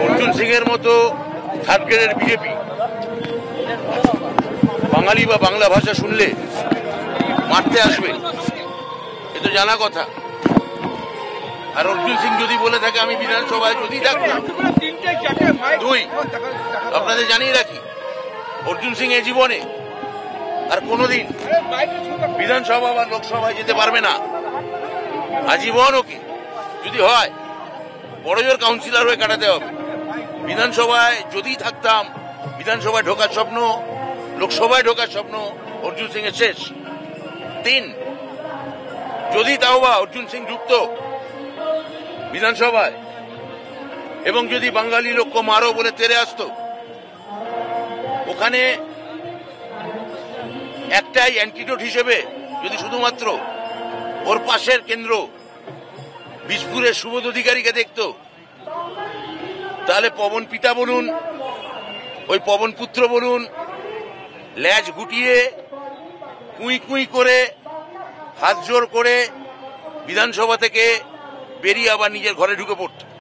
অর্জুন সিং এর মতো থার্ড গ্রেডের বিজেপি বাঙালি বা বাংলা ভাষা শুনলে মারতে আসবে, এ তো জানা কথা। আর অর্জুন সিং যদি বলে থাকে আমি বিধানসভায় যদি থাকতাম, দুই, আপনাদের জানিয়ে রাখি অর্জুন সিং এ জীবনে আর কোনোদিন বিধানসভা বা লোকসভায় যেতে পারবে না, আজীবন ওকে যদি হয় বড় জোর কাউন্সিলর হয়ে কাটাতে হবে। বিধানসভায় যদি থাকতাম, বিধানসভায় ঢোকার স্বপ্ন, লোকসভায় ঢোকার স্বপ্ন অর্জুন সিং এর শেষ। তিন, যদি তাও বা অর্জুন সিং ঢুকত বিধানসভায় এবং যদি বাঙালি লোককে মারো বলে তেরে আসতো, ওখানে একটাই অ্যান্টিডোট হিসেবে যদি শুধুমাত্র ওর পাশের কেন্দ্র বিজপুরের সুবোধ অধিকারীকে দেখতো, তাহলে পবন পিতা বলুন, ওই পবন পুত্র বলুন, ল্যাজ গুটিয়ে কুই কুই করে হাত জোর করে বিধানসভা থেকে বেরিয়ে আবার নিজের ঘরে ঢুকে পড়ত।